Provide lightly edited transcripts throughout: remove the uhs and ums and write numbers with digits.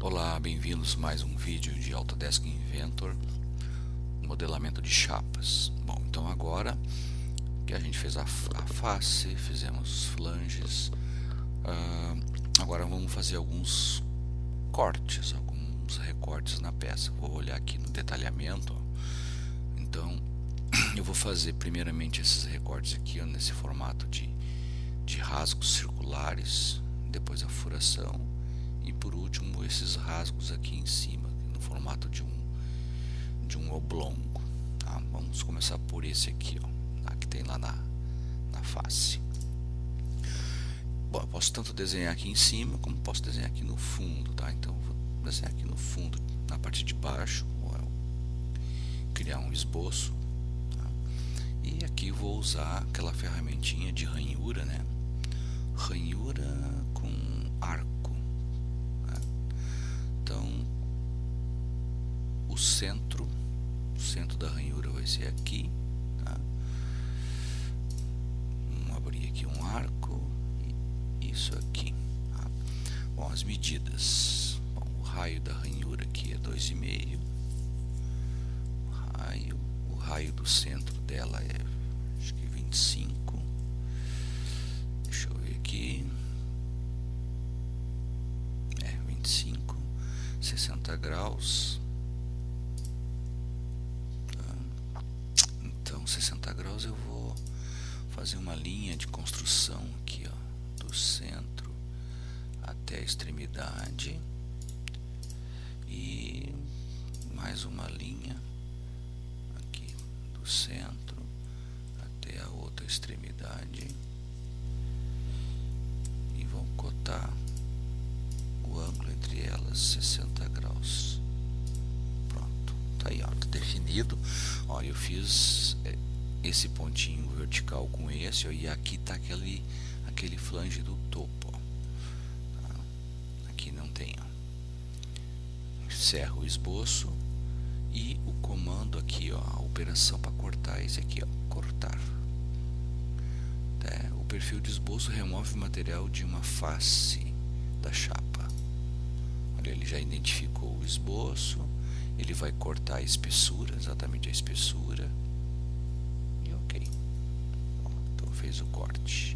Olá, bem-vindos a mais um vídeo de Autodesk Inventor, modelamento de chapas. Bom, então agora que a gente fez a face, fizemos flanges, agora vamos fazer alguns cortes, alguns recortes na peça. Vou olhar aqui no detalhamento, ó. Então eu vou fazer primeiramente esses recortes aqui, ó, nesse formato de rasgos circulares, depois a furação. E por último esses rasgos aqui em cima, no formato de um oblongo, tá? Vamos começar por esse aqui, ó, tá? Que tem lá na face. Bom, eu posso tanto desenhar aqui em cima como posso desenhar aqui no fundo, tá? Então eu vou desenhar aqui no fundo, na parte de baixo, vou criar um esboço, tá? E aqui vou usar aquela ferramentinha de ranhura, né? Ranhura com arco. Então, o centro da ranhura vai ser aqui, tá? Vamos abrir aqui um arco e isso aqui, tá? Bom, as medidas. Bom, o raio da ranhura aqui é 2,5. O raio do centro dela é, acho que 25. Deixa eu ver aqui. 25. 60 graus. Então 60 graus eu vou fazer uma linha de construção aqui, ó, do centro até a extremidade e mais uma linha aqui do centro até a outra extremidade e vou cotar o ângulo entre elas 60 graus. Pronto, tá aí, ó, tá definido. Ó, eu fiz esse pontinho vertical com esse, ó, e aqui tá aquele flange do topo, ó. Tá? Aqui não tem, ó. Encerro o esboço e o comando aqui, ó, a operação para cortar esse aqui, ó, cortar. Tá? O perfil de esboço remove o material de uma face da chapa. Olha, ele já identificou o esboço, ele vai cortar a espessura, exatamente a espessura, e ok. Então fez o corte.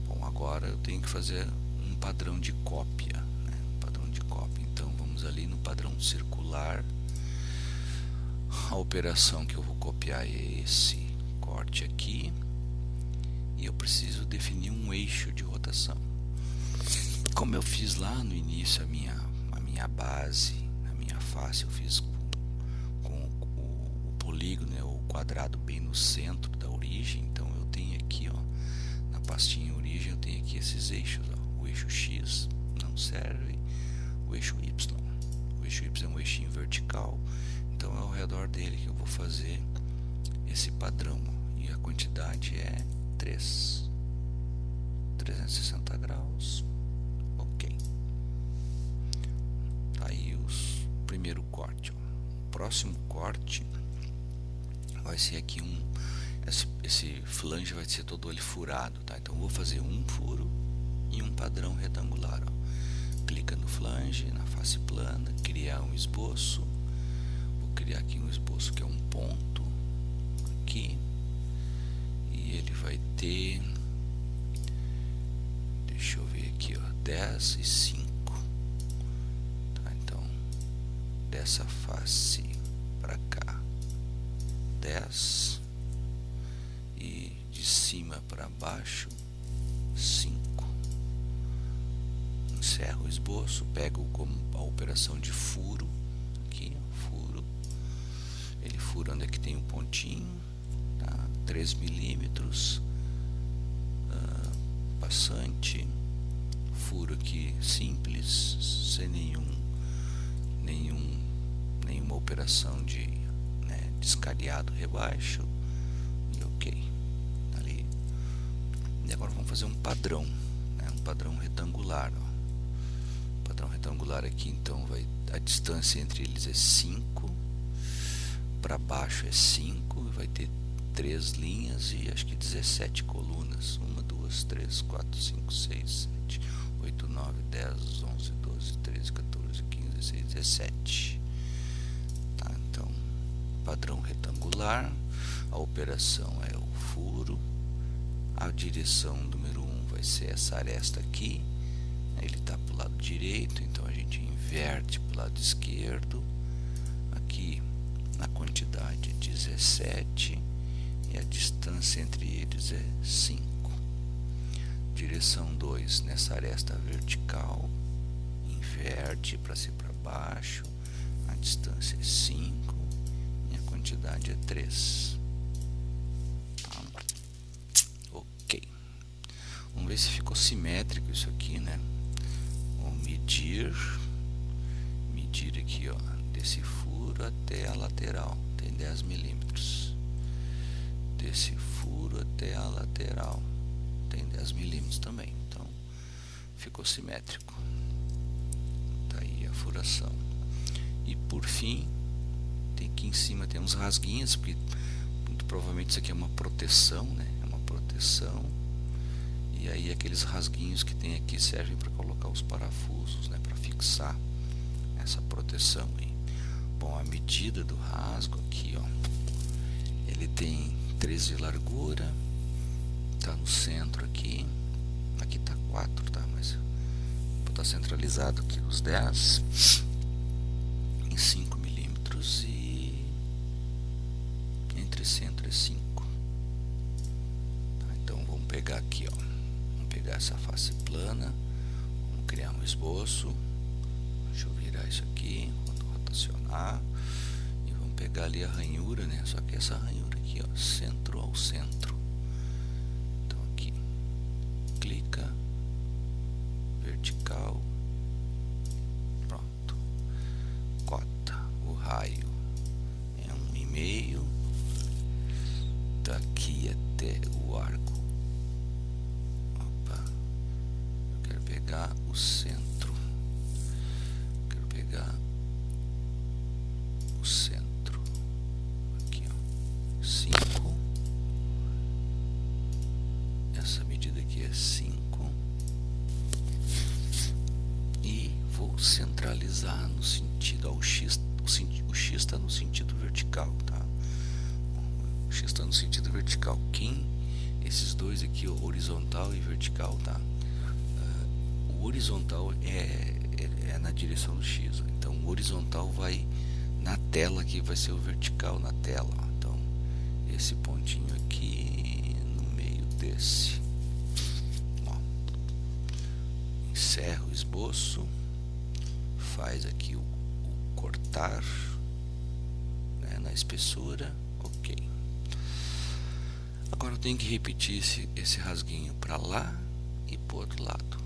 Bom, agora eu tenho que fazer um padrão de cópia, né? Um padrão de cópia. Então vamos ali no padrão circular. A operação que eu vou copiar é esse corte aqui, e eu preciso definir um eixo de rotação. Como eu fiz lá no início a minha base, a minha face, eu fiz com o polígono, né, o quadrado bem no centro da origem. Então eu tenho aqui, ó, na pastinha origem, eu tenho aqui esses eixos, ó. O eixo X não serve, o eixo Y. O eixo Y é um eixinho vertical, então é ao redor dele que eu vou fazer esse padrão, ó. E a quantidade é 360 graus. Ok. Aí o primeiro corte, ó. O próximo corte vai ser aqui esse flange vai ser todo ele furado, tá? Então eu vou fazer um furo e um padrão retangular, ó. Clica no flange, na face plana, criar um esboço. Vou criar aqui um esboço que é um ponto aqui, e ele vai ter, deixa eu ver aqui, ó, 10 e 5. Dessa face para cá 10 e de cima para baixo 5. Encerro o esboço, pego como a operação de furo aqui, furo, ele fura onde é que tem um pontinho, tá? 3 milímetros, passante, furo aqui simples, sem nenhuma operação de, né, escalhado rebaixo, e ok. Ali. E agora vamos fazer um padrão, né, um padrão retangular, ó. O padrão retangular aqui, então a distância entre eles é 5, para baixo é 5, vai ter 3 linhas e acho que 17 colunas. 1, 2, 3, 4, 5, 6, 7, 8, 9, 10, 11, 12, 13, 14, 15, 17. Tá, então, padrão retangular, a operação é o furo, a direção número 1 vai ser essa aresta aqui, ele está para o lado direito, então a gente inverte para o lado esquerdo, aqui na quantidade é 17 e a distância entre eles é 5. Direção 2, nessa aresta vertical, inverte para cima e para baixo, a distância é 5 e a quantidade é 3. Tá? Ok. Vamos ver se ficou simétrico isso aqui, né? Vamos medir aqui, ó, desse furo até a lateral, tem 10 milímetros. Desse furo até a lateral tem 10 milímetros também, então ficou simétrico. Tá aí a furação. E por fim, tem aqui em cima tem uns rasguinhos, porque muito provavelmente isso aqui é uma proteção, né? É uma proteção. E aí aqueles rasguinhos que tem aqui servem para colocar os parafusos, né? Para fixar essa proteção aí. Bom, a medida do rasgo aqui, ó, ele tem 13 de largura, tá no centro aqui tá 4, tá, mas vou botar centralizado aqui os 10 em 5 milímetros e entre centro é 5. Tá, então vamos pegar aqui, ó, vamos pegar essa face plana, vamos criar um esboço. Deixa eu virar isso aqui, vou rotacionar e vamos pegar ali a ranhura, né? Só que essa ranhura aqui, ó, centro ao centro. Então aqui, clica, vertical, pronto. Cota, o raio é 1,5, daqui até o arco. Opa, eu quero pegar o centro. O centro aqui, ó, 5. Essa medida aqui é 5 e vou centralizar no sentido, ó, o X está no sentido vertical, tá? O X está no sentido vertical. Esses dois aqui, ó, horizontal e vertical, tá? O horizontal é na direção do X, ó. Então o horizontal vai na tela aqui, vai ser o vertical na tela, ó. Então esse pontinho aqui no meio desse, ó. Encerra o esboço, faz aqui o cortar, né, na espessura, ok. Agora eu tenho que repetir esse rasguinho para lá e para o outro lado.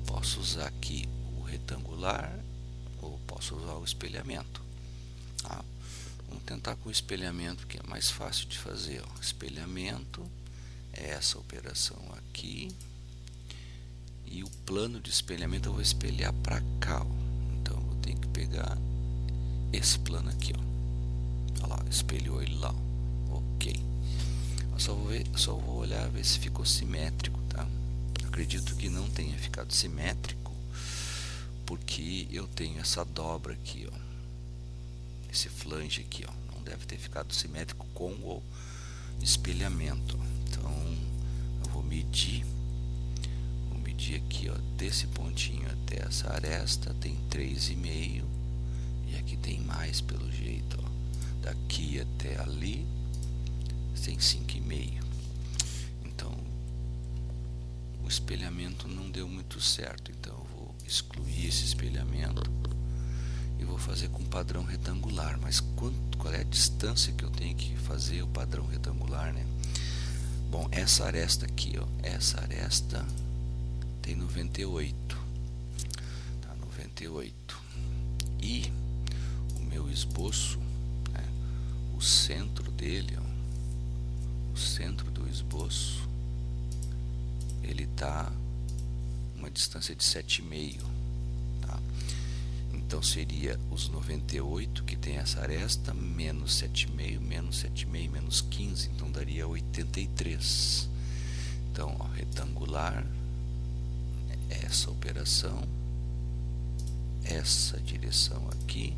Posso usar aqui o retangular ou posso usar o espelhamento. Tá? Vamos tentar com o espelhamento, que é mais fácil de fazer, ó. Espelhamento é essa operação aqui e o plano de espelhamento eu vou espelhar para cá, ó. Então eu tenho que pegar esse plano aqui, ó. Olha lá, espelhou ele lá, ó. Ok. Eu só vou olhar ver se ficou simétrico, tá? Acredito que não tenha ficado simétrico, porque eu tenho essa dobra aqui, ó, esse flange aqui, ó, não deve ter ficado simétrico com o espelhamento. Então eu vou medir aqui, ó, desse pontinho até essa aresta tem 3,5 e aqui tem mais pelo jeito, ó, daqui até ali tem 5,5. Então o espelhamento não deu muito certo, então eu vou excluir esse espelhamento e vou fazer com padrão retangular. Mas qual é a distância que eu tenho que fazer o padrão retangular, né? Bom, essa aresta aqui, ó, essa aresta tem 98, tá, 98, e o meu esboço, né, o centro dele, ó, o centro do esboço, ele tá uma distância de 7,5, tá? Então seria os 98 que tem essa aresta menos 7,5 menos 7,5 menos 15, então daria 83. Então, ó, retangular, essa operação, essa direção aqui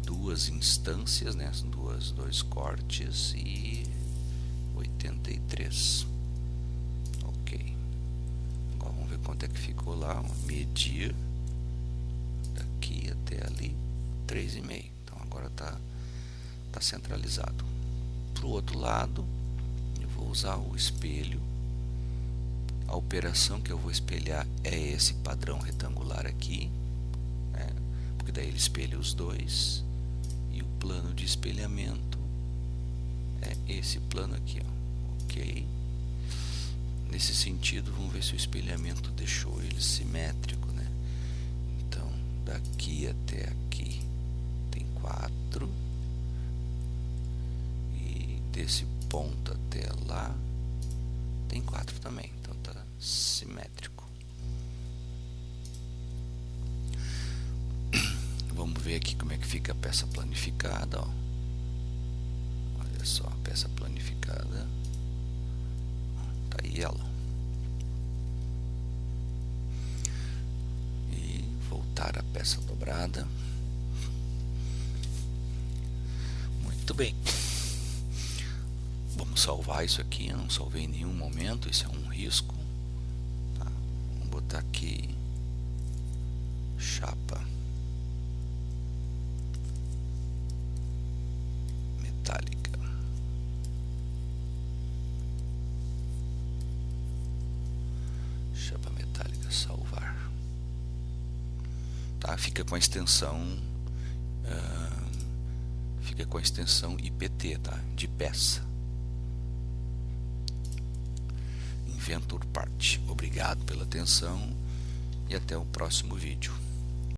duas instâncias, né? Dois cortes e 83. Ok. Agora vamos ver quanto é que ficou lá. Medir daqui até ali 3,5. Então agora tá centralizado. Para o outro lado, eu vou usar o espelho. A operação que eu vou espelhar é esse padrão retangular aqui, né? Porque daí ele espelha os dois. E o plano de espelhamento é esse plano aqui, ó. Ok. Nesse sentido, vamos ver se o espelhamento deixou ele simétrico, né? Então, daqui até aqui tem 4. E desse ponto até lá tem 4 também. Então, tá simétrico. Vamos ver aqui como é que fica a peça planificada, ó. Olha só, a peça planificada. Tá aí ela. E voltar a peça dobrada. Muito bem. Vamos salvar isso aqui. Eu não salvei em nenhum momento. Isso é um risco. Tá? Vamos botar aqui chapa metálica. Chapa metálica, salvar. Tá? Fica com a extensão IPT, tá? De peça. Inventor Part. Obrigado pela atenção e até o próximo vídeo.